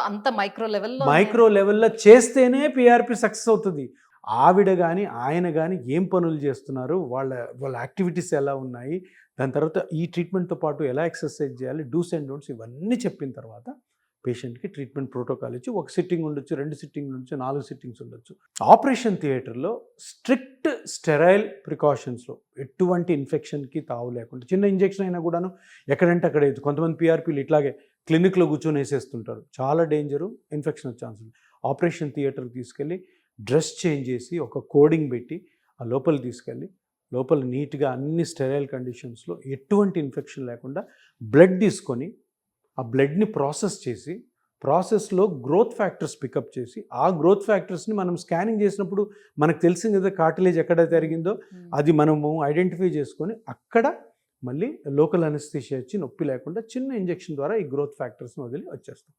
అంత మైక్రో లెవెల్లో చేస్తేనే పిఆర్పి సక్సెస్ అవుతుంది. ఆవిడ కానీ ఆయన కానీ ఏం పనులు చేస్తున్నారు, వాళ్ళ వాళ్ళ యాక్టివిటీస్ ఎలా ఉన్నాయి, దాని తర్వాత ఈ ట్రీట్మెంట్తో పాటు ఎలా ఎక్సర్సైజ్ చేయాలి, డూస్ అండ్ డోంట్స్ ఇవన్నీ చెప్పిన తర్వాత పేషెంట్కి ట్రీట్మెంట్ ప్రోటోకాల్ ఇచ్చి 1 సిట్టింగ్ ఉండొచ్చు, 2 సిట్టింగ్ ఉండొచ్చు, 4 సిట్టింగ్స్ ఉండొచ్చు. ఆపరేషన్ థియేటర్లో స్ట్రిక్ట్ స్టెరైల్ ప్రికాషన్స్లో ఎటువంటి ఇన్ఫెక్షన్కి తావు లేకుండా, చిన్న ఇంజెక్షన్ అయినా కూడాను ఎక్కడంటే అక్కడ వేయచ్చు. కొంతమంది పిఆర్పీలు ఇట్లాగే క్లినిక్లో కూర్చొని వేసేస్తుంటారు, చాలా డేంజరు, ఇన్ఫెక్షన్ వచ్చే ఛాన్స్ ఉంది. ఆపరేషన్ థియేటర్కి తీసుకెళ్ళి డ్రెస్ చేంజ్ చేసి ఒక కోడింగ్ పెట్టి ఆ లోపల తీసుకెళ్ళి లోపల నీట్గా అన్ని స్టెరైల్ కండిషన్స్లో ఎటువంటి ఇన్ఫెక్షన్ లేకుండా బ్లడ్ తీసుకొని ఆ బ్లడ్ని ప్రాసెస్ చేసి ప్రాసెస్లో గ్రోత్ ఫ్యాక్టర్స్ పికప్ చేసి ఆ గ్రోత్ ఫ్యాక్టర్స్ని మనం స్కానింగ్ చేసినప్పుడు మనకు తెలిసింది కదా కార్టిలేజ్ ఎక్కడ జరిగిందో అది మనము ఐడెంటిఫై చేసుకొని అక్కడ మళ్ళీ లోకల్ అనస్థీషియా ఇచ్చి నొప్పి లేకుండా చిన్న ఇంజెక్షన్ ద్వారా ఈ గ్రోత్ ఫ్యాక్టర్స్ని వదిలి వచ్చేస్తాం.